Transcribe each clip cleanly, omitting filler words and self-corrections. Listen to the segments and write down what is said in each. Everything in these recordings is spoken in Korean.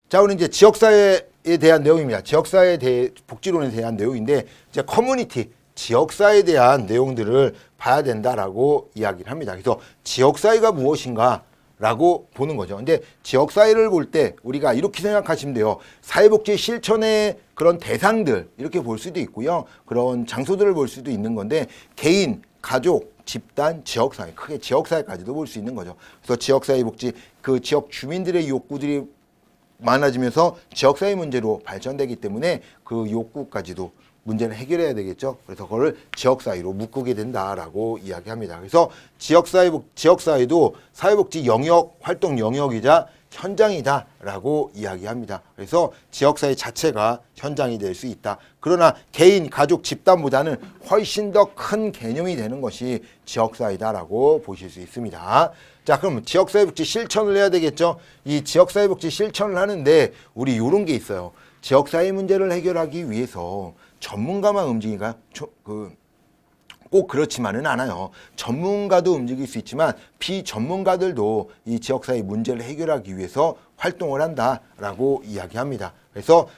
자, 오늘 이제 지역사회에 대한 내용입니다. 지역사회에 대해 복지론에 대한 내용인데 이제 커뮤니티, 지역사회에 대한 내용들을 봐야 된다라고 이야기를 합니다. 그래서 지역사회가 무엇인가 라고 보는 거죠. 근데 지역사회를 볼 때 우리가 이렇게 생각하시면 돼요. 사회복지 실천의 그런 대상들 이렇게 볼 수도 있고요. 그런 장소들을 볼 수도 있는 건데 개인, 가족, 집단, 지역사회, 크게 지역사회까지도 볼 수 있는 거죠. 그래서 지역사회 복지, 그 지역 주민들의 욕구들이 많아지면서 지역사회 문제로 발전되기 때문에 그 욕구까지도 문제를 해결해야 되겠죠. 그래서 그거를 지역사회로 묶게 된다라고 이야기합니다. 그래서 지역사회도 사회복지 영역, 활동 영역이자 현장이다라고 이야기합니다. 그래서 지역사회 자체가 현장이 될 수 있다. 그러나 개인, 가족, 집단보다는 훨씬 더 큰 개념이 되는 것이 지역사회다라고 보실 수 있습니다. 자, 그럼 지역사회복지 실천을 해야 되겠죠. 이 지역사회복지 실천을 하는데 우리 이런 게 있어요. 지역사회 문제를 해결하기 위해서 전문가만 움직이니까 꼭 그렇지만은 않아요. 전문가도 움직일 수 있지만 비전문가들도 이 지역사회 문제를 해결하기 위해서 활동을 한다라고 이야기합니다. 그래서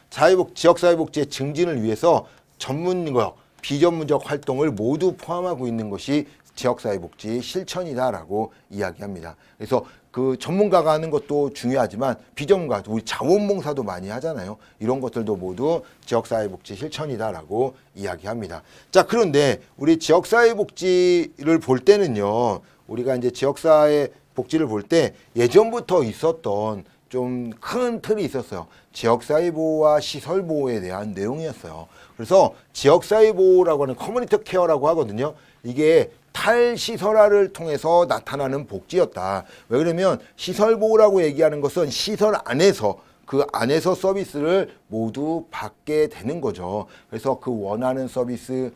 지역사회복지의 증진을 위해서 전문적, 비전문적 활동을 모두 포함하고 있는 것이 지역사회복지 실천이다라고 이야기합니다. 그래서 그 전문가가 하는 것도 중요하지만 비전문가, 우리 자원봉사도 많이 하잖아요. 이런 것들도 모두 지역사회복지 실천이다라고 이야기합니다. 자, 그런데 우리 지역사회복지를 볼 때는요, 우리가 이제 지역사회복지를 볼 때 예전부터 있었던 좀 큰 틀이 있었어요. 지역사회보호와 시설보호에 대한 내용이었어요. 그래서 지역사회보호라고 하는 커뮤니티 케어라고 하거든요. 이게 탈시설화를 통해서 나타나는 복지였다. 왜 그러면 시설보호라고 얘기하는 것은 시설 안에서 그 안에서 서비스를 모두 받게 되는 거죠. 그래서 그 원하는 서비스,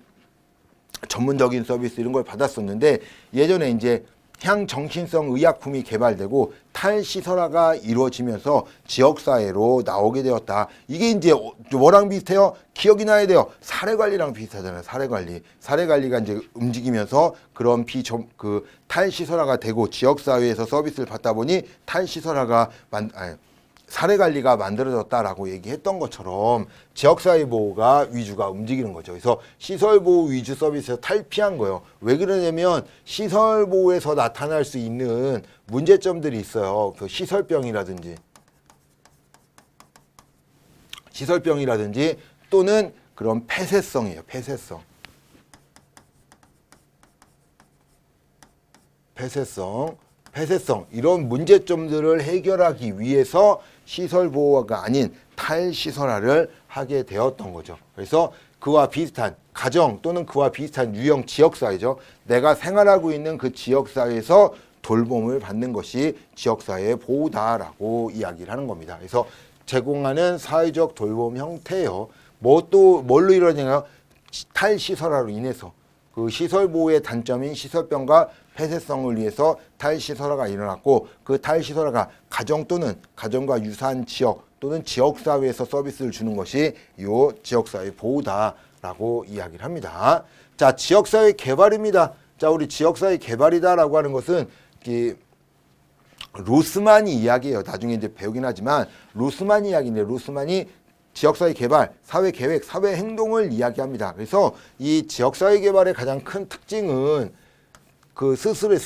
전문적인 서비스 이런 걸 받았었는데 예전에 이제 향정신성 의약품이 개발되고 탈시설화가 이루어지면서 지역사회로 나오게 되었다. 이게 이제 뭐랑 비슷해요? 기억이 나야 돼요. 사례관리랑 비슷하잖아요. 사례관리가 이제 움직이면서 그런 탈시설화가 되고 지역사회에서 서비스를 받다 보니 사례관리가 만들어졌다라고 얘기했던 것처럼 지역사회보호가 위주가 움직이는 거죠. 그래서 시설보호 위주 서비스에서 탈피한 거예요. 왜 그러냐면 시설보호에서 나타날 수 있는 문제점들이 있어요. 그 시설병이라든지 또는 그런 폐쇄성이에요. 폐쇄성 이런 문제점들을 해결하기 위해서 시설보호가 아닌 탈시설화를 하게 되었던 거죠. 그래서 그와 비슷한 가정 또는 그와 비슷한 유형 지역사회죠. 내가 생활하고 있는 그 지역사회에서 돌봄을 받는 것이 지역사회의 보호다라고 이야기를 하는 겁니다. 그래서 제공하는 사회적 돌봄 형태예요. 뭘로 이루어지냐면 탈시설화로 인해서 그 시설보호의 단점인 시설병과 폐쇄성을 위해서 탈시설화가 일어났고 그 탈시설화가 가정 또는 가정과 유사한 지역 또는 지역사회에서 서비스를 주는 것이 이 지역사회 보호다라고 이야기를 합니다. 자, 지역사회 개발입니다. 자, 우리 지역사회 개발이다라고 하는 것은 로스만이 이야기예요. 나중에 이제 배우긴 하지만 로스만 이야기인데 로스만이 지역사회 개발, 사회계획, 사회행동을 이야기합니다. 그래서 이 지역사회 개발의 가장 큰 특징은 그 스스로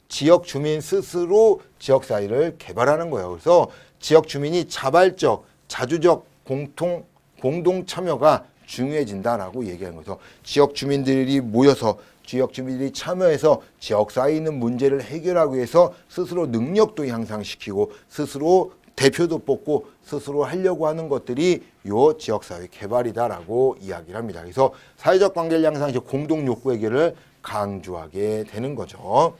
지역 주민 스스로 지역사회를 개발하는 거예요. 그래서 지역 주민이 자발적, 자주적 공동 참여가 중요해진다라고 얘기하는 거죠. 지역 주민들이 모여서 지역 주민들이 참여해서 지역사회에 있는 문제를 해결하기 위해서 스스로 능력도 향상시키고 스스로 대표도 뽑고 스스로 하려고 하는 것들이 요 지역사회 개발이다라고 이야기를 합니다. 그래서 사회적 관계를 향상해서 공동 욕구 해결을 강조하게 되는 거죠.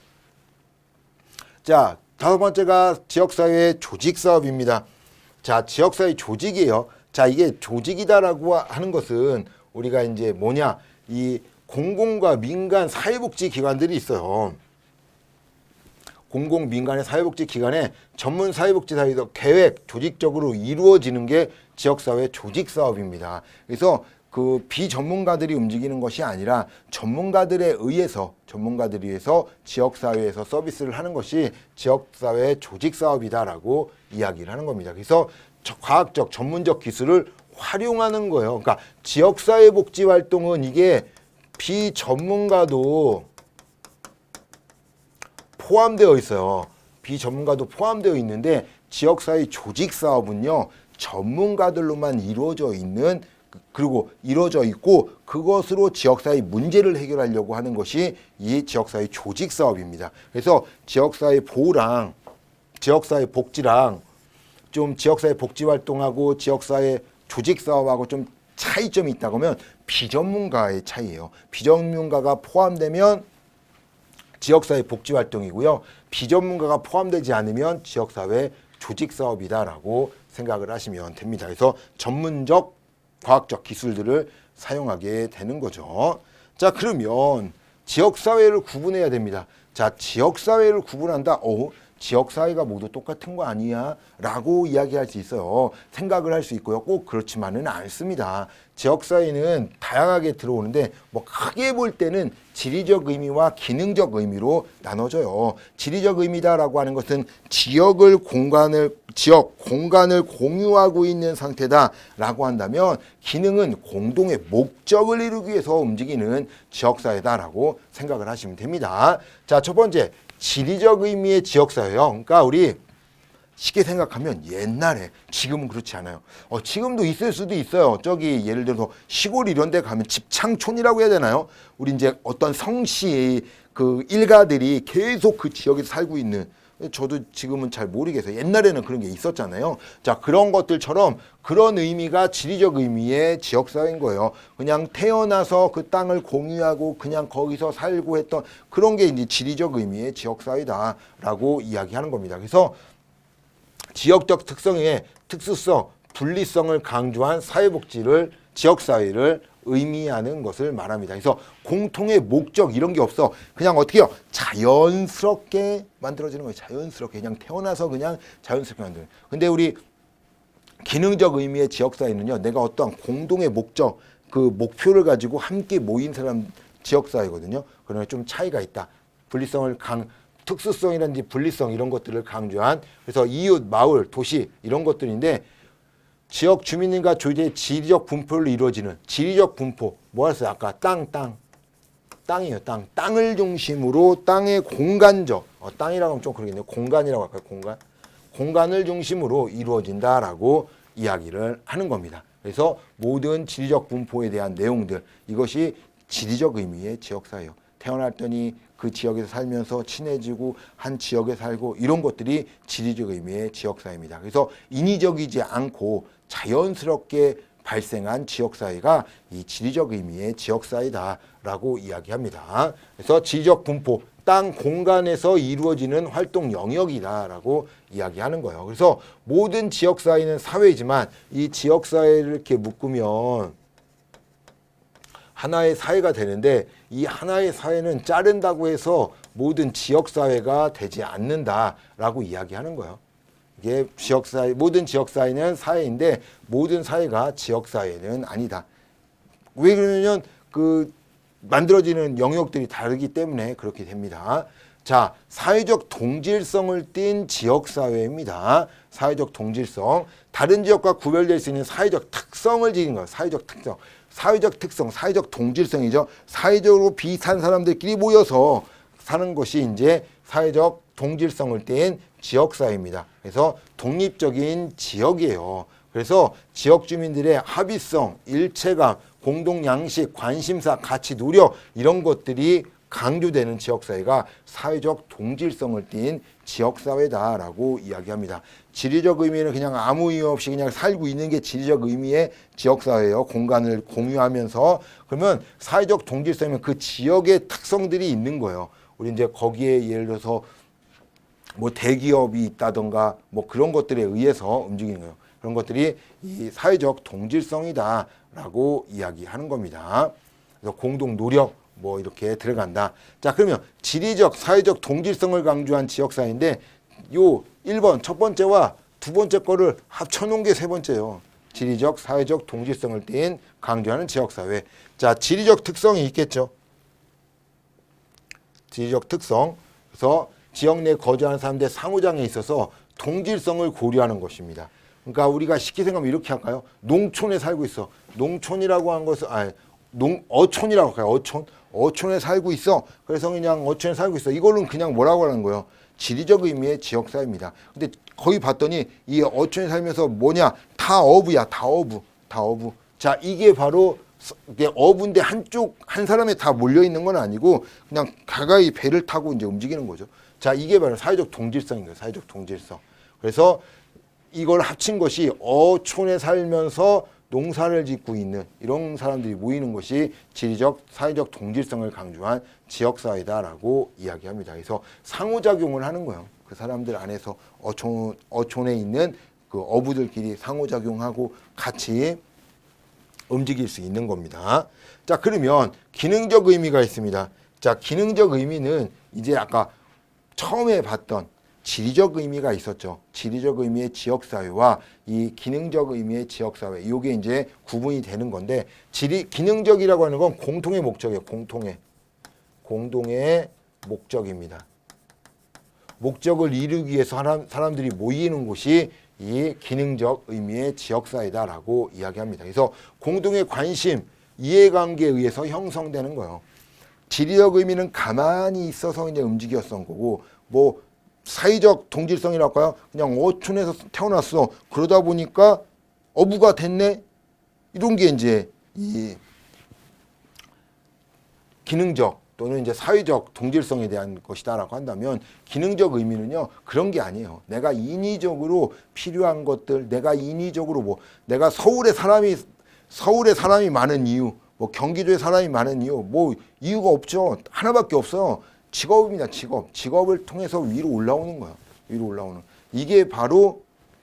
자, 다섯 번째가 지역사회 조직 사업입니다. 자, 지역사회 조직이에요. 자, 이게 조직이다라고 하는 것은 우리가 이제 뭐냐, 이 공공과 민간 사회복지 기관들이 있어요. 공공 민간의 사회복지 기관에 전문 사회복지사회에서 계획 조직적으로 이루어지는 게 지역사회 조직 사업입니다. 그래서 그 비전문가들이 움직이는 것이 아니라 전문가들에 의해서 지역사회에서 서비스를 하는 것이 지역사회 조직사업이다라고 이야기를 하는 겁니다. 그래서 과학적 전문적 기술을 활용하는 거예요. 그러니까 지역사회 복지 활동은 이게 비전문가도 포함되어 있어요. 비전문가도 포함되어 있는데 지역사회 조직사업은요, 전문가들로만 이루어져 있는, 그리고 이루어져 있고 그것으로 지역사회 문제를 해결하려고 하는 것이 이 지역사회 조직사업입니다. 그래서 지역사회 보호랑 지역사회 복지랑 좀 지역사회 복지 활동하고 지역사회 조직사업하고 좀 차이점이 있다고 하면 비전문가의 차이예요. 비전문가가 포함되면 지역사회 복지 활동이고요. 비전문가가 포함되지 않으면 지역사회 조직사업이다라고 생각을 하시면 됩니다. 그래서 전문적 과학적 기술들을 사용하게 되는 거죠. 자, 그러면 지역사회를 구분해야 됩니다. 자, 지역사회를 구분한다. 지역사회가 모두 똑같은 거 아니야? 라고 이야기할 수 있어요. 생각을 할 수 있고요. 꼭 그렇지만은 않습니다. 지역사회는 다양하게 들어오는데 뭐 크게 볼 때는 지리적 의미와 기능적 의미로 나눠져요. 지리적 의미다라고 하는 것은 지역 공간을 공유하고 있는 상태다라고 한다면, 기능은 공동의 목적을 이루기 위해서 움직이는 지역사회다라고 생각을 하시면 됩니다. 자, 첫 번째, 지리적 의미의 지역사회요. 그러니까 우리 쉽게 생각하면 옛날에, 지금은 그렇지 않아요. 지금도 있을 수도 있어요. 저기 예를 들어서 시골 이런 데 가면 집창촌이라고 해야 되나요? 우리 이제 어떤 성씨의 그 일가들이 계속 그 지역에 살고 있는, 저도 지금은 잘 모르겠어요. 옛날에는 그런 게 있었잖아요. 자, 그런 것들처럼 그런 의미가 지리적 의미의 지역사회인 거예요. 그냥 태어나서 그 땅을 공유하고 그냥 거기서 살고 했던 그런 게 이제 지리적 의미의 지역사회다라고 이야기하는 겁니다. 그래서 지역적 특성의 특수성, 분리성을 강조한 사회복지를, 지역사회를 의미하는 것을 말합니다. 그래서 공통의 목적 이런 게 없어. 그냥 어떻게 해요? 자연스럽게 만들어지는 거예요. 자연스럽게 그냥 태어나서 그냥 자연스럽게 만드는. 근데 우리 기능적 의미의 지역사회는요, 내가 어떠한 공동의 목적, 그 목표를 가지고 함께 모인 사람 지역사회거든요. 그러나 좀 차이가 있다. 분리성을 특수성이라든지 분리성 이런 것들을 강조한, 그래서 이웃, 마을, 도시 이런 것들인데, 지역 주민과 조직의 지리적 분포를 이루어지는 지리적 분포, 뭐였어요? 아까 땅이에요. 땅을 중심으로 땅의 공간적, 땅이라고 하면 좀 그러겠네요. 공간이라고 할까요? 공간을 중심으로 이루어진다라고 이야기를 하는 겁니다. 그래서 모든 지리적 분포에 대한 내용들, 이것이 지리적 의미의 지역사회예요. 태어났더니 그 지역에서 살면서 친해지고 한 지역에 살고 이런 것들이 지리적 의미의 지역사회입니다. 그래서 인위적이지 않고 자연스럽게 발생한 지역사회가 이 지리적 의미의 지역사회다라고 이야기합니다. 그래서 지리적 분포, 땅 공간에서 이루어지는 활동 영역이다라고 이야기하는 거예요. 그래서 모든 지역사회는 사회지만 이 지역사회를 이렇게 묶으면 하나의 사회가 되는데, 이 하나의 사회는 자른다고 해서 모든 지역사회가 되지 않는다라고 이야기하는 거예요. 이게 지역사회, 모든 지역사회는 사회인데 모든 사회가 지역사회는 아니다. 왜 그러냐면 그 만들어지는 영역들이 다르기 때문에 그렇게 됩니다. 자, 사회적 동질성을 띤 지역사회입니다. 사회적 동질성. 다른 지역과 구별될 수 있는 사회적 특성을 지닌 거예요. 사회적 특성. 사회적 특성, 사회적 동질성이죠. 사회적으로 비슷한 사람들끼리 모여서 사는 것이 이제 사회적 동질성을 띈 지역사회입니다. 그래서 독립적인 지역이에요. 그래서 지역 주민들의 합의성, 일체감, 공동 양식, 관심사, 가치, 노력 이런 것들이 강조되는 지역사회가 사회적 동질성을 띈 지역사회다라고 이야기합니다. 지리적 의미는 그냥 아무 이유 없이 그냥 살고 있는 게 지리적 의미의 지역사회예요. 공간을 공유하면서. 그러면 사회적 동질성이면 그 지역의 특성들이 있는 거예요. 우리 이제 거기에 예를 들어서 뭐 대기업이 있다던가 뭐 그런 것들에 의해서 움직이는 거예요. 그런 것들이 이 사회적 동질성이다라고 이야기하는 겁니다. 그래서 공동 노력 뭐 이렇게 들어간다. 자, 그러면 지리적, 사회적 동질성을 강조한 지역사회인데 요 1번 첫 번째와 두 번째 거를 합쳐놓은 게 세 번째예요. 지리적, 사회적 동질성을 띤 강조하는 지역사회. 자, 지리적 특성이 있겠죠. 지리적 특성. 그래서 지역 내 거주하는 사람들의 상호작용에 있어서 동질성을 고려하는 것입니다. 그러니까 우리가 쉽게 생각하면 이렇게 할까요? 농촌에 살고 있어. 농촌이라고 하는 것은 어촌이라고 할까요? 어촌에 살고 있어. 그래서 그냥 어촌에 살고 있어. 이거는 그냥 뭐라고 하는 거예요? 지리적 의미의 지역사회입니다. 근데 거기 봤더니 이 어촌에 살면서 뭐냐? 다 어부야. 다 어부. 자, 이게 바로 어부인데 한 사람에 다 몰려 있는 건 아니고 그냥 가까이 배를 타고 이제 움직이는 거죠. 자, 이게 바로 사회적 동질성인 거예요. 사회적 동질성. 그래서 이걸 합친 것이 어촌에 살면서 농사를 짓고 있는 이런 사람들이 모이는 것이 지리적, 사회적 동질성을 강조한 지역사회다라고 이야기합니다. 그래서 상호작용을 하는 거예요. 그 사람들 안에서 어촌에 있는 그 어부들끼리 상호작용하고 같이 움직일 수 있는 겁니다. 자, 그러면 기능적 의미가 있습니다. 자, 기능적 의미는 이제 아까 처음에 봤던 지리적 의미가 있었죠. 지리적 의미의 지역사회와 이 기능적 의미의 지역사회. 이게 이제 구분이 되는 건데, 기능적이라고 하는 건 공통의 목적이에요. 공동의 목적입니다. 목적을 이루기 위해서 사람들이 모이는 곳이 이 기능적 의미의 지역사회다라고 이야기합니다. 그래서 공동의 관심, 이해관계에 의해서 형성되는 거예요. 지리적 의미는 가만히 있어서 이제 움직였던 거고, 뭐 사회적 동질성이라고 할까요? 그냥 어촌에서 태어났어. 그러다 보니까 어부가 됐네. 이런 게 이제 이 기능적 또는 이제 사회적 동질성에 대한 것이다라고 한다면, 기능적 의미는요, 그런 게 아니에요. 내가 인위적으로 필요한 것들, 내가 인위적으로 내가 서울에 사람이 많은 이유, 경기도에 사람이 많은 이유, 이유가 없죠. 하나밖에 없어요. 직업입니다. 직업을 통해서 위로 올라오는 거예요. 위로 올라오는. 이게 바로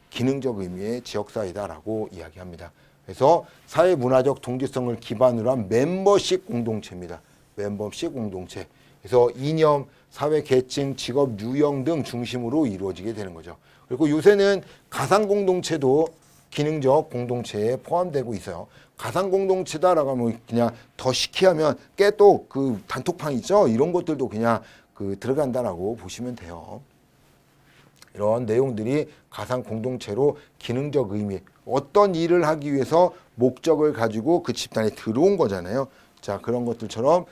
기능적 의미의 지역사회다라고 이야기합니다. 그래서 사회문화적 동질성을 기반으로 한 멤버십 공동체입니다. 멤버십 공동체. 그래서 이념, 사회 계층, 직업 유형 등 중심으로 이루어지게 되는 거죠. 그리고 요새는 가상 공동체도 기능적 공동체에 포함되고 있어요. 가상 공동체다라고 하면 그냥 더 쉽게 하면 깨똑 그 단톡방 있죠. 이런 것들도 그냥 들어간다라고 보시면 돼요. 이런 내용들이 가상 공동체로 기능적 의미, 어떤 일을 하기 위해서 목적을 가지고 그 집단에 들어온 거잖아요. 자, 그런 것들처럼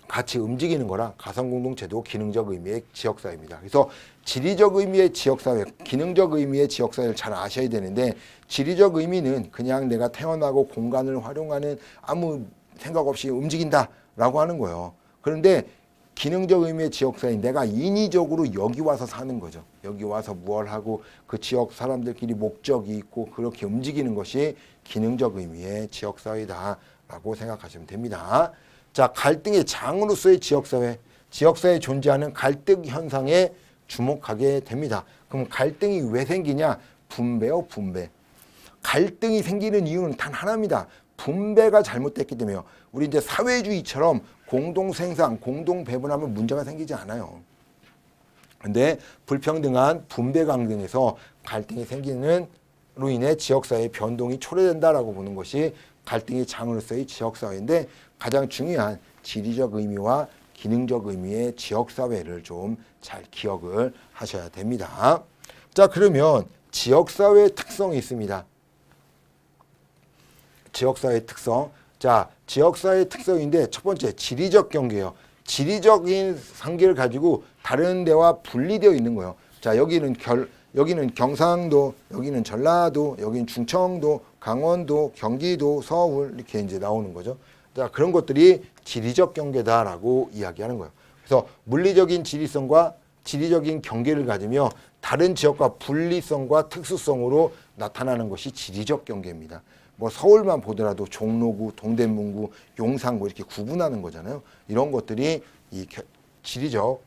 같이 움직이는 거라 가상 공동체도 기능적 의미의 지역사회입니다. 그래서 지리적 의미의 지역사회, 기능적 의미의 지역사회를 잘 아셔야 되는데, 지리적 의미는 그냥 내가 태어나고 공간을 활용하는 아무 생각 없이 움직인다라고 하는 거예요. 그런데 기능적 의미의 지역사회는 내가 인위적으로 여기 와서 사는 거죠. 여기 와서 무엇을 하고 그 지역 사람들끼리 목적이 있고 그렇게 움직이는 것이 기능적 의미의 지역사회다라고 생각하시면 됩니다. 자, 갈등의 장으로서의 지역사회에 존재하는 갈등 현상에 주목하게 됩니다. 그럼 갈등이 왜 생기냐? 분배요, 분배. 갈등이 생기는 이유는 단 하나입니다. 분배가 잘못됐기 때문에요. 우리 이제 사회주의처럼 공동 생산, 공동 배분하면 문제가 생기지 않아요. 근데 불평등한 분배 강등에서 갈등이 생기는 로 인해 지역사회의 변동이 초래된다라고 보는 것이 갈등의 장으로서의 지역사회인데, 가장 중요한 지리적 의미와 기능적 의미의 지역사회를 좀 잘 기억을 하셔야 됩니다. 자, 그러면 지역사회의 특성이 있습니다. 지역사회의 특성. 자, 지역사회의 특성인데 첫 번째 지리적 경계예요. 지리적인 상계를 가지고 다른 데와 분리되어 있는 거예요. 자, 여기는 경상도, 여기는 전라도, 여기는 충청도, 강원도, 경기도, 서울 이렇게 이제 나오는 거죠. 자, 그런 것들이 지리적 경계다라고 이야기하는 거예요. 그래서 물리적인 지리성과 지리적인 경계를 가지며 다른 지역과 분리성과 특수성으로 나타나는 것이 지리적 경계입니다. 서울만 보더라도 종로구, 동대문구, 용산구 이렇게 구분하는 거잖아요. 이런 것들이 이 지리적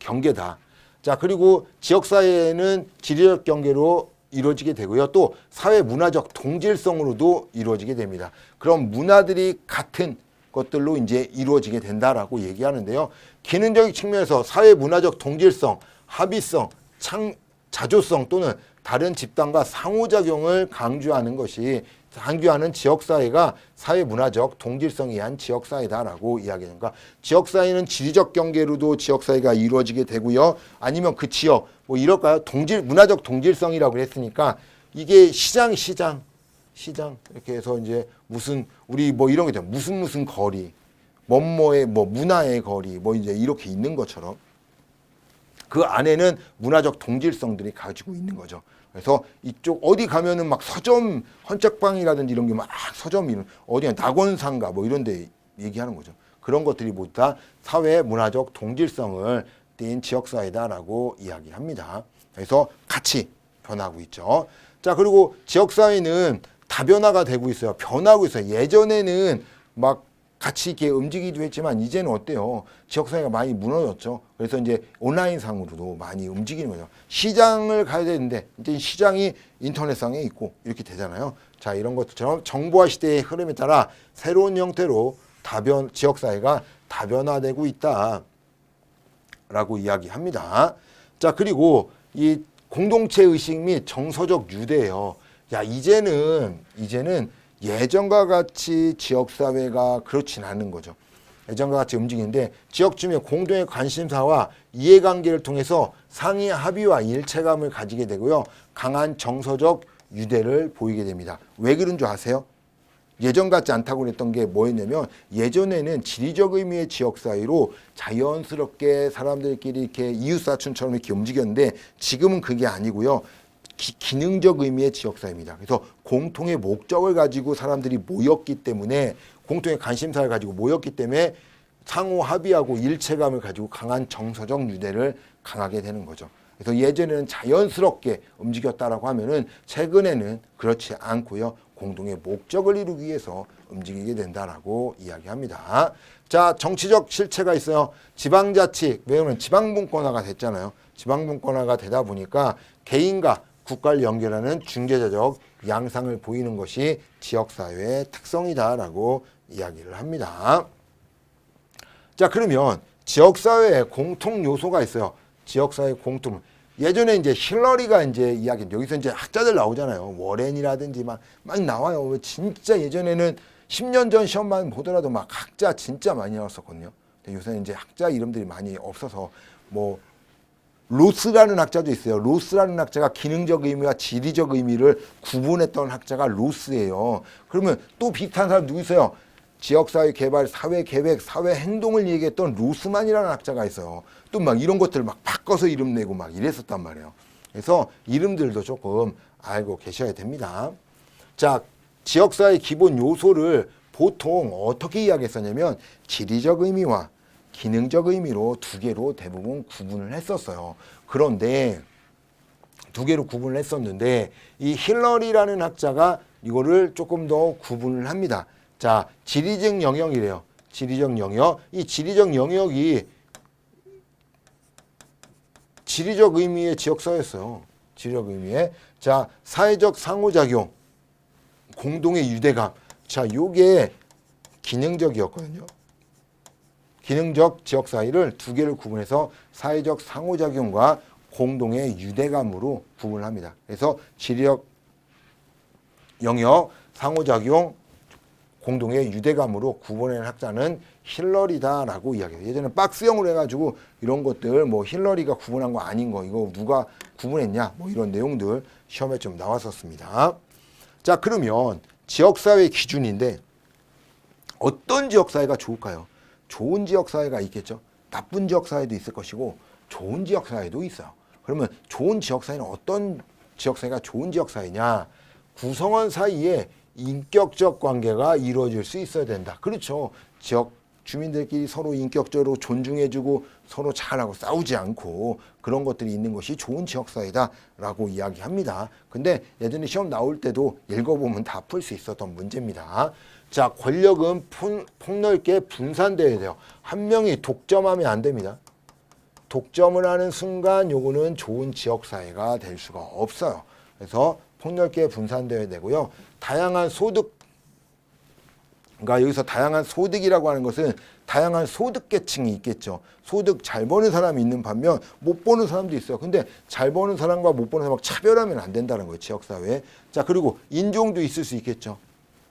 경계다. 자, 그리고 지역사회는 지리적 경계로 이루어지게 되고요. 또 사회 문화적 동질성으로도 이루어지게 됩니다. 그럼 문화들이 같은 것들로 이제 이루어지게 된다라고 얘기하는데요. 기능적인 측면에서 사회 문화적 동질성, 합의성, 자조성 또는 다른 집단과 상호작용을 강조하는 지역사회가 사회문화적 동질성에 의한 지역사회다라고 이야기합니다. 지역사회는 지리적 경계로도 지역사회가 이루어지게 되고요. 아니면 그 지역 뭐 이럴까요? 문화적 동질성이라고 했으니까 이게 시장 이렇게 해서 이제 무슨 우리 뭐 이런 게 있잖아요. 무슨 거리 뭐뭐의 뭐 문화의 거리 뭐 이제 이렇게 있는 것처럼 그 안에는 문화적 동질성들이 가지고 있는 거죠. 그래서 이쪽 어디 가면은 막 서점 헌책방이라든지 이런 게 막 서점 이런 어디야 낙원상가 뭐 이런 데 얘기하는 거죠. 그런 것들이 모두 다 사회 문화적 동질성을 띈 지역사회다라고 이야기합니다. 그래서 같이 변하고 있죠. 자, 그리고 지역사회는 다변화가 되고 있어요. 변하고 있어요. 예전에는 막 같이 이렇게 움직이기도 했지만 이제는 어때요? 지역사회가 많이 무너졌죠. 그래서 이제 온라인상으로도 많이 움직이는 거죠. 시장을 가야 되는데 이제 시장이 인터넷상에 있고 이렇게 되잖아요. 자, 이런 것처럼 정보화 시대의 흐름에 따라 새로운 형태로 지역사회가 다변화되고 있다라고 이야기합니다. 자, 그리고 이 공동체 의식 및 정서적 유대예요. 야, 이제는 예전과 같이 지역사회가 그렇진 않은 거죠. 예전과 같이 움직이는데 지역 주민의 공동의 관심사와 이해관계를 통해서 상위 합의와 일체감을 가지게 되고요. 강한 정서적 유대를 보이게 됩니다. 왜 그런 줄 아세요? 예전 같지 않다고 그랬던 게 뭐였냐면 예전에는 지리적 의미의 지역사회로 자연스럽게 사람들끼리 이렇게 이웃사촌처럼 이렇게 움직였는데 지금은 그게 아니고요. 기능적 의미의 지역사회입니다. 그래서 공통의 목적을 가지고 사람들이 모였기 때문에 공통의 관심사를 가지고 모였기 때문에 상호 합의하고 일체감을 가지고 강한 정서적 유대를 강하게 되는 거죠. 그래서 예전에는 자연스럽게 움직였다라고 하면은 최근에는 그렇지 않고요. 공동의 목적을 이루기 위해서 움직이게 된다라고 이야기합니다. 자, 정치적 실체가 있어요. 지방자치, 왜냐하면 지방분권화가 됐잖아요. 지방분권화가 되다 보니까 개인과 국가를 연결하는 중재자적 양상을 보이는 것이 지역사회의 특성이다라고 이야기를 합니다. 자, 그러면 지역사회에 공통 요소가 있어요. 지역사회 공통. 예전에 이제 힐러리가 이제 이야기, 여기서 이제 학자들 나오잖아요. 워렌이라든지 막 나와요. 진짜 예전에는 10년 전 시험만 보더라도 막 학자 진짜 많이 나왔었거든요. 근데 요새는 이제 학자 이름들이 많이 없어서 뭐 로스라는 학자도 있어요. 로스라는 학자가 기능적 의미와 지리적 의미를 구분했던 학자가 로스예요. 그러면 또 비슷한 사람 누구 있어요? 지역사회 개발, 사회계획, 사회행동을 얘기했던 로스만이라는 학자가 있어요. 또 막 이런 것들을 막 바꿔서 이름 내고 막 이랬었단 말이에요. 그래서 이름들도 조금 알고 계셔야 됩니다. 자, 지역사회 기본 요소를 보통 어떻게 이야기했었냐면 지리적 의미와 기능적 의미로 두 개로 대부분 구분을 했었어요. 그런데 두 개로 구분을 했었는데 이 힐러리라는 학자가 이거를 조금 더 구분을 합니다. 자, 지리적 영역이래요. 지리적 영역. 이 지리적 영역이 지리적 의미의 지역사회였어요. 지리적 의미의. 자, 사회적 상호작용, 공동의 유대감. 자, 요게 기능적이었거든요. 기능적 지역사회를 두 개를 구분해서 사회적 상호작용과 공동의 유대감으로 구분을 합니다. 그래서 지리적 영역, 상호작용, 공동의 유대감으로 구분하는 학자는 힐러리다라고 이야기해요. 예전에 박스형으로 해가지고 이런 것들 뭐 힐러리가 구분한 거 아닌 거 이거 누가 구분했냐 뭐 이런 내용들 시험에 좀 나왔었습니다. 자, 그러면 지역사회 기준인데 어떤 지역사회가 좋을까요? 좋은 지역사회가 있겠죠. 나쁜 지역사회도 있을 것이고 좋은 지역사회도 있어요. 그러면 좋은 지역사회는 어떤 지역사회가 좋은 지역사회냐? 구성원 사이에 인격적 관계가 이루어질 수 있어야 된다. 그렇죠. 지역 주민들끼리 서로 인격적으로 존중해주고 서로 잘하고 싸우지 않고 그런 것들이 있는 것이 좋은 지역사회다라고 이야기합니다. 근데 예전에 시험 나올 때도 읽어보면 다 풀 수 있었던 문제입니다. 자, 권력은 폭넓게 분산되어야 돼요. 한 명이 독점하면 안 됩니다. 독점을 하는 순간 요거는 좋은 지역사회가 될 수가 없어요. 그래서 폭넓게 분산되어야 되고요. 다양한 소득, 그러니까 여기서 다양한 소득이라고 하는 것은 다양한 소득 계층이 있겠죠. 소득 잘 버는 사람이 있는 반면 못 버는 사람도 있어요. 근데 잘 버는 사람과 못 버는 사람 차별하면 안 된다는 거예요. 지역사회에. 자, 그리고 인종도 있을 수 있겠죠.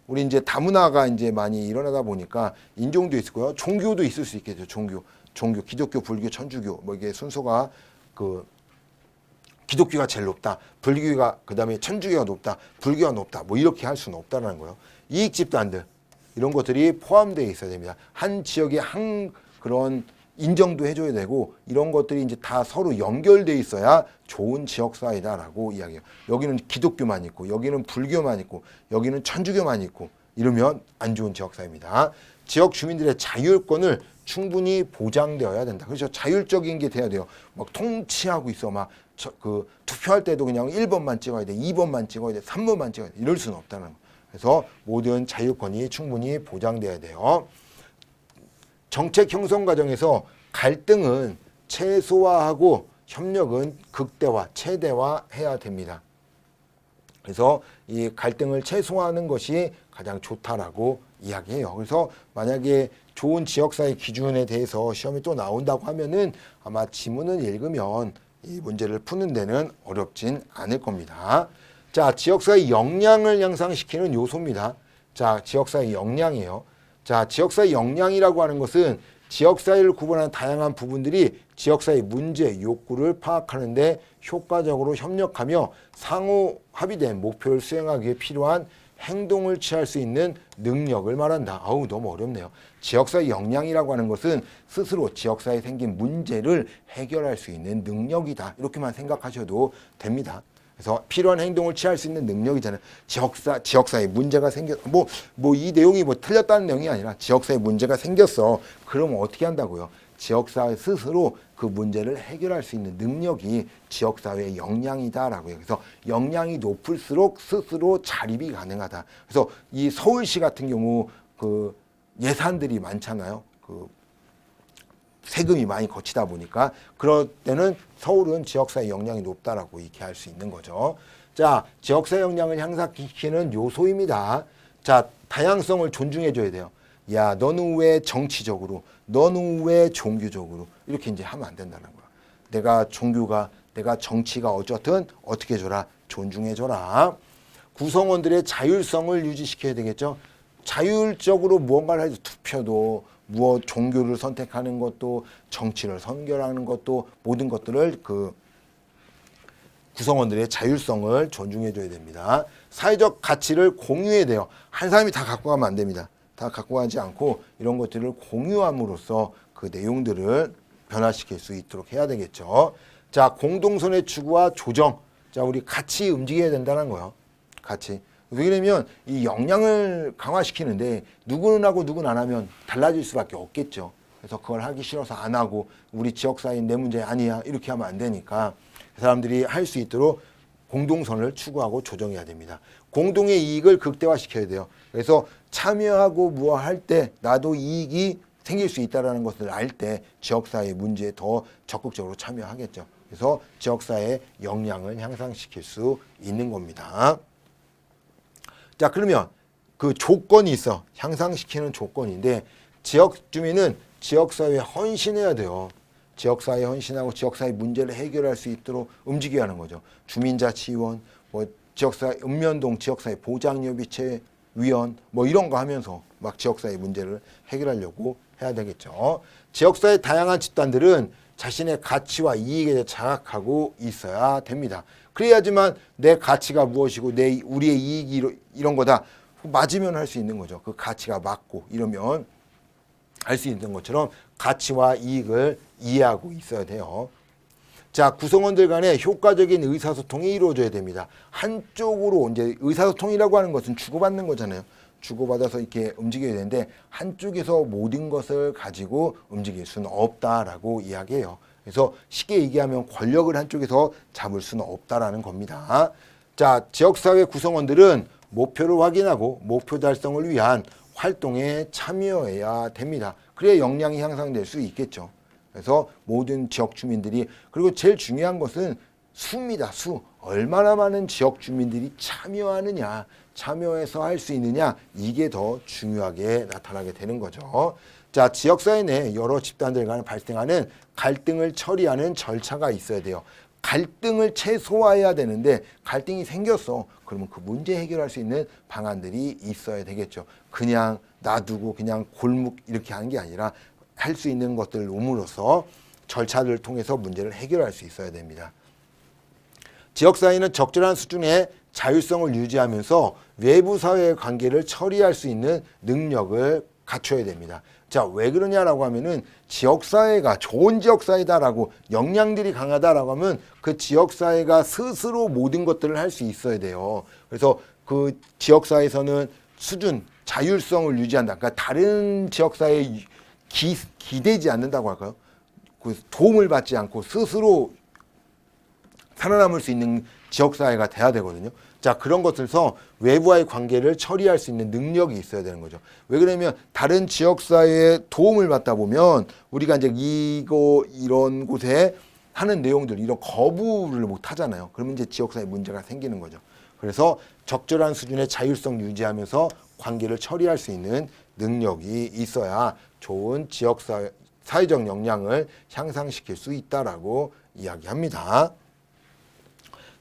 우리 이제 다문화가 이제 많이 일어나다 보니까 인종도 있고요. 종교도 있을 수 있겠죠. 종교, 기독교, 불교, 천주교, 뭐 이게 순서가 기독교가 제일 높다. 불교가 그다음에 천주교가 높다. 불교가 높다. 뭐 이렇게 할 수는 없다는 거예요. 이익 집단들 이런 것들이 포함되어 있어야 됩니다. 한 지역에 한 그런 인정도 해줘야 되고 이런 것들이 이제 다 서로 연결돼 있어야 좋은 지역사회다라고 이야기해요. 여기는 기독교만 있고 여기는 불교만 있고 여기는 천주교만 있고 이러면 안 좋은 지역사회입니다. 지역 주민들의 자율권을 충분히 보장되어야 된다. 그렇죠. 자율적인 게 돼야 돼요. 막 통치하고 있어. 막 투표할 때도 그냥 1번만 찍어야 돼. 2번만 찍어야 돼. 3번만 찍어야 돼. 이럴 수는 없다는 거예요. 그래서 모든 자율권이 충분히 보장돼야 돼요. 정책 형성 과정에서 갈등은 최소화하고 협력은 극대화, 최대화해야 됩니다. 그래서 이 갈등을 최소화하는 것이 가장 좋다라고 이야기해요. 그래서 만약에 좋은 지역사회 기준에 대해서 시험이 또 나온다고 하면은 아마 지문을 읽으면 이 문제를 푸는 데는 어렵진 않을 겁니다. 자, 지역사회 역량을 향상시키는 요소입니다. 자, 지역사회 역량이에요. 자, 지역사회 역량이라고 하는 것은 지역사회를 구분하는 다양한 부분들이 지역사회 문제, 욕구를 파악하는 데 효과적으로 협력하며 상호 합의된 목표를 수행하기 위해 필요한 행동을 취할 수 있는 능력을 말한다. 아우, 너무 어렵네요. 지역사회 역량이라고 하는 것은 스스로 지역사회에 생긴 문제를 해결할 수 있는 능력이다. 이렇게만 생각하셔도 됩니다. 그래서 필요한 행동을 취할 수 있는 능력이잖아요. 지역사회에 문제가 생겼, 이 내용이 틀렸다는 내용이 아니라 지역사회에 문제가 생겼어. 그러면 어떻게 한다고요? 지역사회 스스로 그 문제를 해결할 수 있는 능력이 지역사회의 역량이다라고요. 그래서 역량이 높을수록 스스로 자립이 가능하다. 그래서 이 서울시 같은 경우 예산들이 많잖아요. 세금이 많이 거치다 보니까 그럴 때는 서울은 지역사회 역량이 높다라고 이렇게 할 수 있는 거죠. 자, 지역사회 역량을 향상시키는 요소입니다. 자, 다양성을 존중해 줘야 돼요. 야, 너는 왜 정치적으로, 너는 왜 종교적으로 이렇게 이제 하면 안 된다는 거야. 내가 정치가 어쨌든 어떻게 해줘라, 존중해줘라. 구성원들의 자율성을 유지시켜야 되겠죠. 자율적으로 무언가를 해서 투표도 종교를 선택하는 것도 정치를 선결하는 것도 모든 것들을 구성원들의 자율성을 존중해줘야 됩니다. 사회적 가치를 공유해야 돼요. 한 사람이 다 갖고 가면 안 됩니다. 다 갖고 가지 않고 이런 것들을 공유함으로써 그 내용들을 변화시킬 수 있도록 해야 되겠죠. 자, 공동선의 추구와 조정. 자, 우리 같이 움직여야 된다는 거예요. 같이. 왜냐면 이 역량을 강화시키는데 누구는 하고 누구는 안 하면 달라질 수밖에 없겠죠. 그래서 그걸 하기 싫어서 안 하고 우리 지역사회는 내 문제 아니야 이렇게 하면 안 되니까 사람들이 할 수 있도록 공동선을 추구하고 조정해야 됩니다. 공동의 이익을 극대화시켜야 돼요. 그래서 참여하고 할 때 나도 이익이 생길 수 있다는 것을 알 때 지역사회 문제에 더 적극적으로 참여하겠죠. 그래서 지역사회의 역량을 향상시킬 수 있는 겁니다. 자, 그러면 그 조건이 있어. 향상시키는 조건인데 지역 주민은 지역사회에 헌신해야 돼요. 지역사회에 헌신하고 지역사회 문제를 해결할 수 있도록 움직여야 하는 거죠. 주민자치위원, 지역사회 읍면동 지역사회 보장협의체위원 이런 거 하면서 막 지역사회 문제를 해결하려고 해야 되겠죠. 지역사회 다양한 집단들은 자신의 가치와 이익에 대해 자각하고 있어야 됩니다. 그래야지만 내 가치가 무엇이고 우리의 이익이 이런 거다. 맞으면 할 수 있는 거죠. 그 가치가 맞고 이러면 할 수 있는 것처럼 가치와 이익을 이해하고 있어야 돼요. 자, 구성원들 간의 효과적인 의사소통이 이루어져야 됩니다. 한쪽으로 이제 의사소통이라고 하는 것은 주고받는 거잖아요. 주고받아서 이렇게 움직여야 되는데 한쪽에서 모든 것을 가지고 움직일 수는 없다라고 이야기해요. 그래서 쉽게 얘기하면 권력을 한쪽에서 잡을 수는 없다라는 겁니다. 자, 지역사회 구성원들은 목표를 확인하고 목표 달성을 위한 활동에 참여해야 됩니다. 그래야 역량이 향상될 수 있겠죠. 그래서 모든 지역 주민들이 그리고 제일 중요한 것은 수입니다. 수. 얼마나 많은 지역 주민들이 참여하느냐, 참여해서 할 수 있느냐 이게 더 중요하게 나타나게 되는 거죠. 자, 지역사회 내 여러 집단들 간에 발생하는 갈등을 처리하는 절차가 있어야 돼요. 갈등을 최소화해야 되는데 갈등이 생겼어. 그러면 그 문제 해결할 수 있는 방안들이 있어야 되겠죠. 그냥 놔두고 그냥 골묵 이렇게 하는 게 아니라 할 수 있는 것들을 놓음으로써 절차를 통해서 문제를 해결할 수 있어야 됩니다. 지역사회는 적절한 수준의 자율성을 유지하면서 외부 사회의 관계를 처리할 수 있는 능력을 갖춰야 됩니다. 자, 왜 그러냐라고 하면은 지역사회가 좋은 지역사회다라고 역량들이 강하다라고 하면 그 지역사회가 스스로 모든 것들을 할 수 있어야 돼요. 그래서 그 지역사회에서는 수준, 자율성을 유지한다. 그러니까 다른 지역사회에 기대지 않는다고 할까요? 그 도움을 받지 않고 스스로 살아남을 수 있는 지역사회가 돼야 되거든요. 자, 그런 것들에서 외부와의 관계를 처리할 수 있는 능력이 있어야 되는 거죠. 왜 그러냐면 다른 지역사회의 도움을 받다 보면 우리가 이제 이런 곳에 하는 내용들, 이런 거부를 못 하잖아요. 그러면 이제 지역사회 문제가 생기는 거죠. 그래서 적절한 수준의 자율성 유지하면서 관계를 처리할 수 있는 능력이 있어야 좋은 지역사회, 사회적 역량을 향상시킬 수 있다라고 이야기합니다.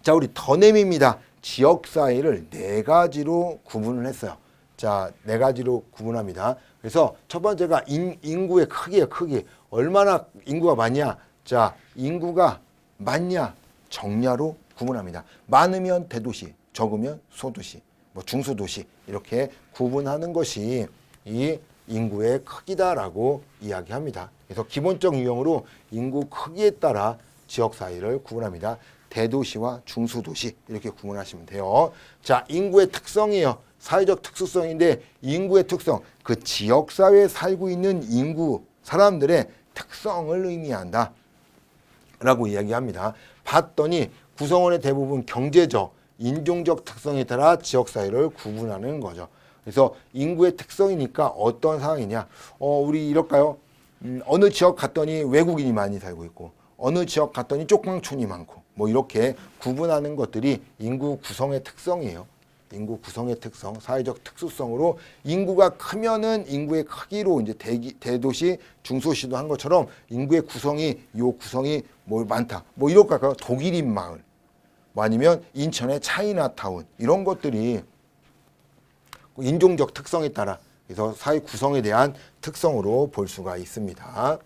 자, 우리 더넴입니다. 지역사회를 네 가지로 구분을 했어요. 자, 네 가지로 구분합니다. 그래서 첫 번째가 인구의 크기예요. 크기. 얼마나 인구가 많냐? 자, 인구가 많냐? 적냐로 구분합니다. 많으면 대도시, 적으면 소도시, 뭐 중소도시 이렇게 구분하는 것이 이 인구의 크기다라고 이야기합니다. 그래서 기본적 유형으로 인구 크기에 따라 지역사회를 구분합니다. 대도시와 중소도시 이렇게 구분하시면 돼요. 자, 인구의 특성이에요. 사회적 특수성인데 인구의 특성, 그 지역사회에 살고 있는 인구, 사람들의 특성을 의미한다 라고 이야기합니다. 봤더니 구성원의 대부분 경제적, 인종적 특성에 따라 지역사회를 구분하는 거죠. 그래서 인구의 특성이니까 어떤 상황이냐. 우리 이럴까요? 어느 지역 갔더니 외국인이 많이 살고 있고 어느 지역 갔더니 쪽방촌이 많고 뭐 이렇게 구분하는 것들이 인구 구성의 특성이에요. 인구 구성의 특성, 사회적 특수성으로 인구가 크면은 인구의 크기로 이제 대도시, 중소시도 한 것처럼 인구의 구성이 뭐 많다. 뭐 이럴까요? 독일인 마을, 뭐 아니면 인천의 차이나타운 이런 것들이 인종적 특성에 따라 그래서 사회 구성에 대한 특성으로 볼 수가 있습니다.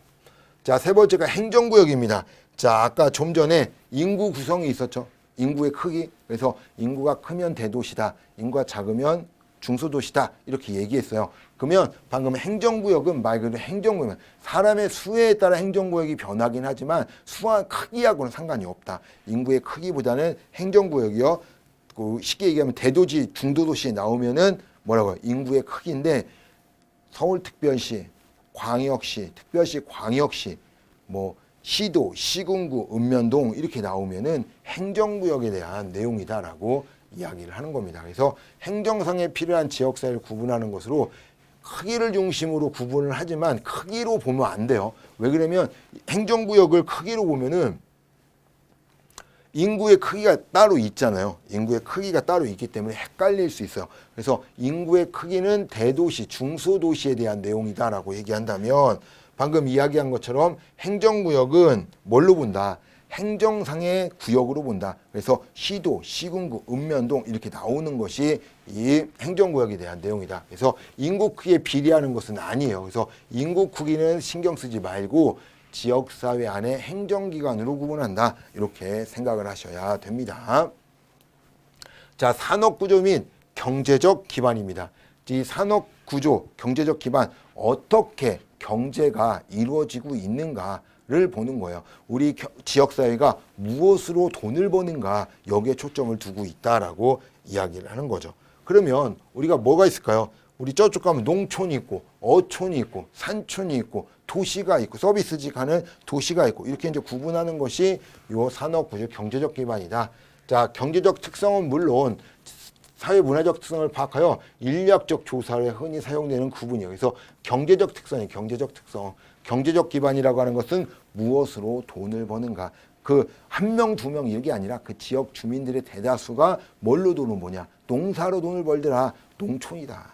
자, 세 번째가 행정구역입니다. 자, 아까 좀 전에 인구 구성이 있었죠. 인구의 크기. 그래서 인구가 크면 대도시다. 인구가 작으면 중소도시다. 이렇게 얘기했어요. 그러면 방금 행정구역은 말 그대로 행정구역은 사람의 수에 따라 행정구역이 변하긴 하지만 수와 크기하고는 상관이 없다. 인구의 크기보다는 행정구역이요. 쉽게 얘기하면 대도시, 중도도시에 나오면은 뭐라고요? 인구의 크기인데 서울특별시, 광역시, 특별시, 광역시, 뭐 시도, 시군구, 읍면동 이렇게 나오면은 행정구역에 대한 내용이다라고 이야기를 하는 겁니다. 그래서 행정상에 필요한 지역사회를 구분하는 것으로 크기를 중심으로 구분을 하지만 크기로 보면 안 돼요. 왜 그러면 행정구역을 크기로 보면은 인구의 크기가 따로 있잖아요. 인구의 크기가 따로 있기 때문에 헷갈릴 수 있어요. 그래서 인구의 크기는 대도시, 중소도시에 대한 내용이다라고 얘기한다면 방금 이야기한 것처럼 행정구역은 뭘로 본다? 행정상의 구역으로 본다. 그래서 시도, 시군구, 읍면동 이렇게 나오는 것이 이 행정구역에 대한 내용이다. 그래서 인구 크기에 비례하는 것은 아니에요. 그래서 인구 크기는 신경 쓰지 말고 지역사회 안에 행정기관으로 구분한다. 이렇게 생각을 하셔야 됩니다. 자, 산업구조 및 경제적 기반입니다. 이 산업구조, 경제적 기반, 어떻게 경제가 이루어지고 있는가를 보는 거예요. 우리 지역사회가 무엇으로 돈을 버는가 여기에 초점을 두고 있다라고 이야기를 하는 거죠. 그러면 우리가 뭐가 있을까요? 우리 저쪽 가면 농촌이 있고 어촌이 있고 산촌이 있고 도시가 있고 서비스직 하는 도시가 있고 이렇게 이제 구분하는 것이 요 산업구조 경제적 기반이다. 자, 경제적 특성은 물론 사회 문화적 특성을 파악하여 인력적 조사에 흔히 사용되는 구분이에요. 그래서 경제적 특성이 경제적 특성. 경제적 기반이라고 하는 것은 무엇으로 돈을 버는가. 그 한 명, 두 명 이게 아니라 그 지역 주민들의 대다수가 뭘로 돈을 버냐. 농사로 돈을 벌더라. 농촌이다.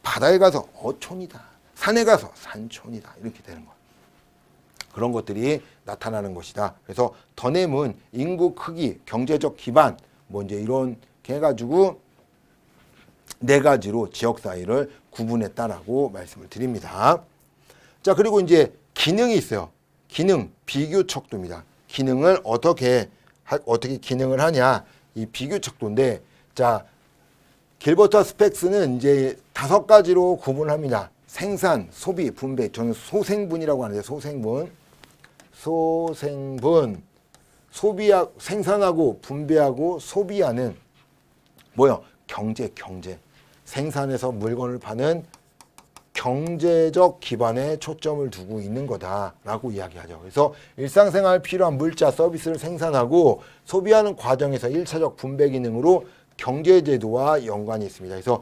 바다에 가서 어촌이다. 산에 가서 산촌이다. 이렇게 되는 거예요. 그런 것들이 나타나는 것이다. 그래서 더냄은 인구 크기, 경제적 기반, 뭐 이제 이런 해가지고 네 가지로 지역 사회를 구분했다라고 말씀을 드립니다. 자, 그리고 이제 기능이 있어요. 기능, 비교 척도입니다. 기능을 어떻게 기능을 하냐, 이 비교 척도인데, 자, 길버트 스펙스는 이제 5가지로 구분합니다. 생산, 소비, 분배. 저는 소생분이라고 하는데, 소생분, 생산하고 분배하고 소비하는 뭐요? 경제. 생산해서 물건을 파는 경제적 기반에 초점을 두고 있는 거다라고 이야기하죠. 그래서 일상생활 필요한 물자, 서비스를 생산하고 소비하는 과정에서 1차적 분배 기능으로 경제제도와 연관이 있습니다. 그래서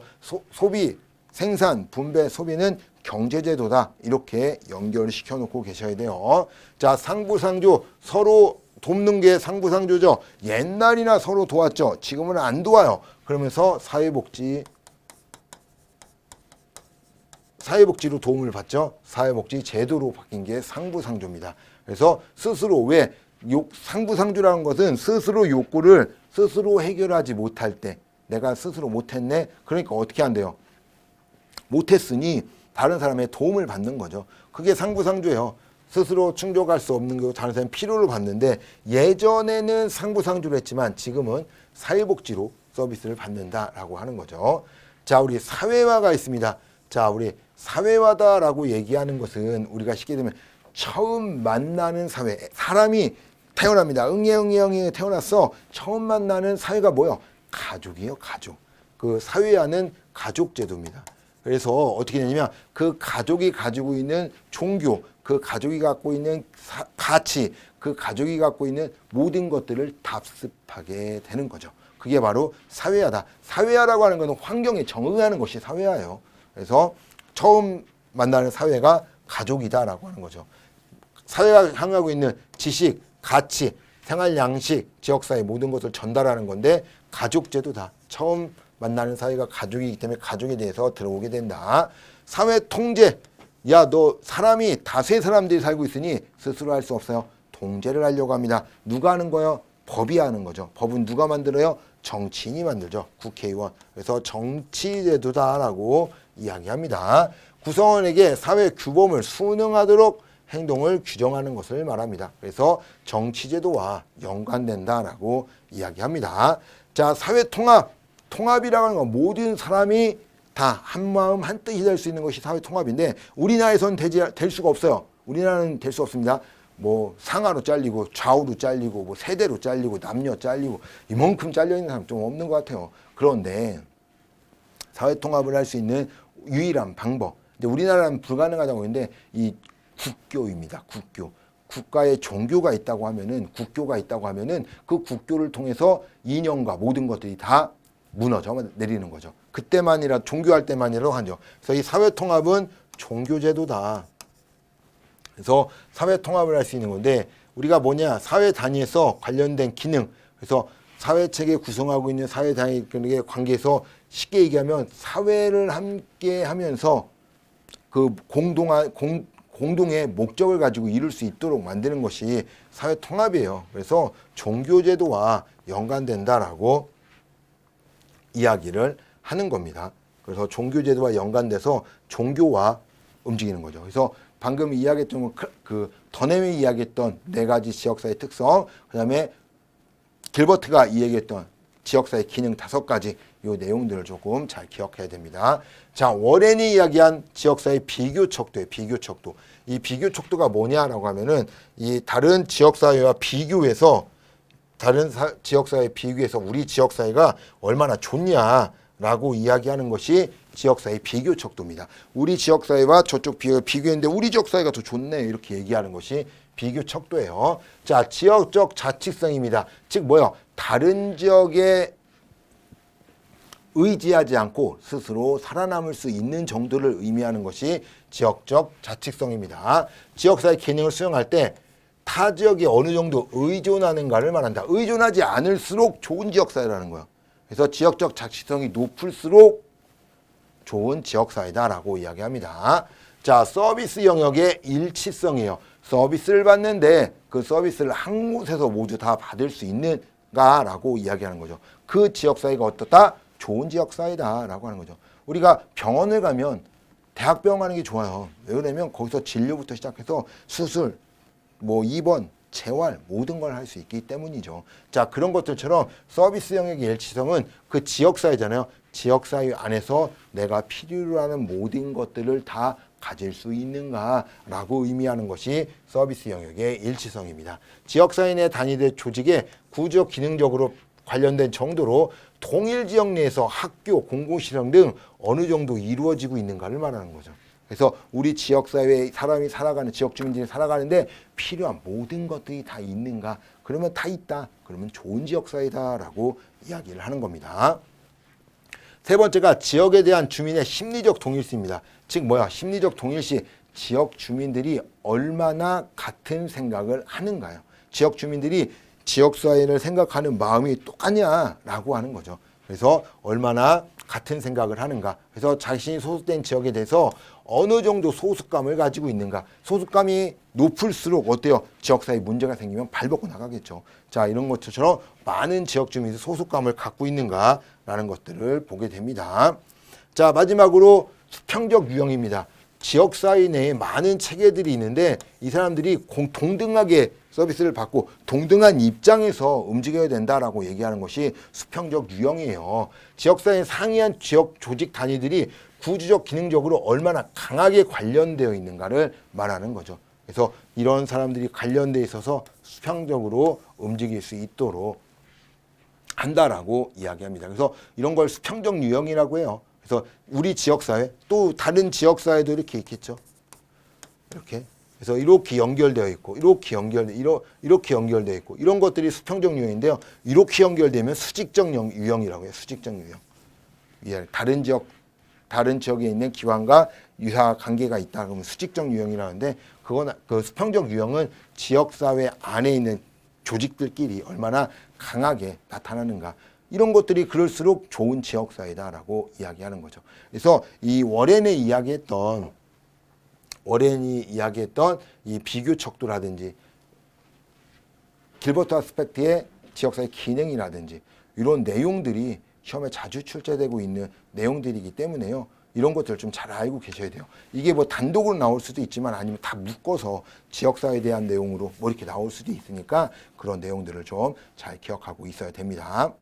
소비, 생산, 분배, 소비는 경제제도다. 이렇게 연결시켜 놓고 계셔야 돼요. 자, 상부상조, 서로 돕는 게 상부상조죠. 옛날이나 서로 도왔죠. 지금은 안 도와요. 그러면서 사회복지로 도움을 받죠. 사회복지 제도로 바뀐 게 상부상조입니다. 그래서 스스로 왜 상부상조라는 것은 스스로 욕구를 스스로 해결하지 못할 때, 내가 스스로 못했네. 그러니까 어떻게 한대요? 못했으니 다른 사람의 도움을 받는 거죠. 그게 상부상조예요. 스스로 충족할 수 없는 거 다른 사람의 필요를 받는데, 예전에는 상부상조를 했지만 지금은 사회복지로 서비스를 받는다라고 하는 거죠. 자, 우리 사회화가 있습니다. 자, 우리 사회화다라고 얘기하는 것은 우리가 쉽게 되면 처음 만나는 사회, 사람이 태어납니다. 응애 태어났어. 처음 만나는 사회가 뭐예요? 가족이에요, 가족. 그 사회화는 가족 제도입니다. 그래서 어떻게 되냐면 그 가족이 가지고 있는 종교, 그 가족이 갖고 있는 가치, 그 가족이 갖고 있는 모든 것들을 답습하게 되는 거죠. 그게 바로 사회화다. 사회화라고 하는 것은 환경에 적응하는 것이 사회화예요. 그래서 처음 만나는 사회가 가족이다라고 하는 거죠. 사회가 향하고 있는 지식, 가치, 생활 양식, 지역사회 모든 것을 전달하는 건데 가족제도다. 처음 만나는 사회가 가족이기 때문에 가족에 대해서 들어오게 된다. 사회 통제. 야, 너 사람이 다수의 사람들이 살고 있으니 스스로 할 수 없어요. 통제를 하려고 합니다. 누가 하는 거예요? 법이 하는 거죠. 법은 누가 만들어요? 정치인이 만들죠. 국회의원. 그래서 정치제도다라고 이야기합니다. 구성원에게 사회 규범을 순응하도록 행동을 규정하는 것을 말합니다. 그래서 정치제도와 연관된다라고 이야기합니다. 자, 사회통합. 통합이라고 하는 건 모든 사람이 다 한마음 한뜻이 될 수 있는 것이 사회통합인데 우리나라에서는 될 수가 없어요. 우리나라는 될 수 없습니다. 뭐 상하로 잘리고 좌우로 잘리고 뭐 세대로 잘리고 남녀 잘리고 이만큼 잘려있는 사람 좀 없는 것 같아요. 그런데 사회통합을 할 수 있는 유일한 방법. 근데 우리나라는 불가능하다고 하는데 이 국교입니다. 국교. 국가의 종교가 있다고 하면은, 국교가 있다고 하면은 그 국교를 통해서 이념과 모든 것들이 다 무너져 내리는 거죠. 그때만이라, 종교할 때만이라도 하죠. 그래서 이 사회통합은 종교제도다. 그래서 사회통합을 할 수 있는 건데, 우리가 뭐냐, 사회 단위에서 관련된 기능, 그래서 사회체계 구성하고 있는 사회 단위의 관계에서 쉽게 얘기하면 사회를 함께 하면서 그 공동의 목적을 가지고 이룰 수 있도록 만드는 것이 사회통합이에요. 그래서 종교제도와 연관된다라고 이야기를 하는 겁니다. 그래서 종교제도와 연관돼서 종교와 움직이는 거죠. 그래서 방금 이야기했던 그 더넴이 이야기했던 4가지 지역사회 특성, 그 다음에 길버트가 이야기했던 지역사회 기능 5가지, 이 내용들을 조금 잘 기억해야 됩니다. 자, 워렌이 이야기한 지역사회 비교척도예요. 비교척도. 이 비교척도가 뭐냐라고 하면은 이 다른 지역사회와 비교해서 지역사회 비교해서 우리 지역사회가 얼마나 좋냐라고 이야기하는 것이 지역사회 비교척도입니다. 우리 지역사회와 저쪽 비교했는데 우리 지역사회가 더 좋네, 이렇게 얘기하는 것이 비교척도예요. 자, 지역적 자치성입니다. 즉 뭐요? 다른 지역에 의지하지 않고 스스로 살아남을 수 있는 정도를 의미하는 것이 지역적 자치성입니다. 지역사회 기능을 수행할 때 타 지역에 어느 정도 의존하는가를 말한다. 의존하지 않을수록 좋은 지역사회라는 거예요. 그래서 지역적 자치성이 높을수록 좋은 지역사회다라고 이야기합니다. 자, 서비스 영역의 일치성이에요. 서비스를 받는데 그 서비스를 한 곳에서 모두 다 받을 수 있는가라고 이야기하는 거죠. 그 지역사회가 어떻다? 좋은 지역사회다라고 하는 거죠. 우리가 병원을 가면 대학병원 가는 게 좋아요. 왜 그러냐면 거기서 진료부터 시작해서 수술, 뭐 입원, 재활 모든 걸 할 수 있기 때문이죠. 자, 그런 것들처럼 서비스 영역의 일치성은 그 지역사회잖아요. 지역사회 안에서 내가 필요로 하는 모든 것들을 다 가질 수 있는가라고 의미하는 것이 서비스 영역의 일치성입니다. 지역사회 내 단위대 조직의 구조 기능적으로 관련된 정도로 동일 지역 내에서 학교, 공공시설 등 어느 정도 이루어지고 있는가를 말하는 거죠. 그래서 우리 지역사회에 사람이 살아가는, 지역 주민들이 살아가는데 필요한 모든 것들이 다 있는가? 그러면 다 있다. 그러면 좋은 지역사회다라고 이야기를 하는 겁니다. 세 번째가 지역에 대한 주민의 심리적 동일시입니다. 즉 뭐야? 심리적 동일시, 지역 주민들이 얼마나 같은 생각을 하는가요? 지역 주민들이 지역사회를 생각하는 마음이 똑같냐라고 하는 거죠. 그래서 얼마나 같은 생각을 하는가. 그래서 자신이 소속된 지역에 대해서 어느 정도 소속감을 가지고 있는가. 소속감이 높을수록 어때요? 지역사회에 문제가 생기면 발벗고 나가겠죠. 자, 이런 것처럼 많은 지역 주민이 소속감을 갖고 있는가라는 것들을 보게 됩니다. 자, 마지막으로 수평적 유형입니다. 지역사회 내에 많은 체계들이 있는데 이 사람들이 동등하게 서비스를 받고 동등한 입장에서 움직여야 된다라고 얘기하는 것이 수평적 유형이에요. 지역사회 상이한 지역 조직 단위들이 구조적 기능적으로 얼마나 강하게 관련되어 있는가를 말하는 거죠. 그래서 이런 사람들이 관련되어 있어서 수평적으로 움직일 수 있도록 한다라고 이야기합니다. 그래서 이런 걸 수평적 유형이라고 해요. 그래서 우리 지역사회 또 다른 지역사회도 이렇게 있겠죠. 이렇게. 그래서 이렇게 연결되어 있고 이렇게 연결되어 있고 이런 것들이 수평적 유형인데요. 이렇게 연결되면 수직적 유형이라고 해요. 수직적 유형. 다른 지역에 있는 기관과 유사 관계가 있다 그러면 수직적 유형이라는데 그건 그 수평적 유형은 지역사회 안에 있는 조직들끼리 얼마나 강하게 나타나는가. 이런 것들이 그럴수록 좋은 지역사회다라고 이야기하는 거죠. 그래서 이 워렌이 이야기했던 이 비교 척도라든지 길버트 아스펙트의 지역사회 기능이라든지 이런 내용들이 시험에 자주 출제되고 있는 내용들이기 때문에요. 이런 것들을 좀 잘 알고 계셔야 돼요. 이게 뭐 단독으로 나올 수도 있지만 아니면 다 묶어서 지역사회에 대한 내용으로 뭐 이렇게 나올 수도 있으니까 그런 내용들을 좀 잘 기억하고 있어야 됩니다.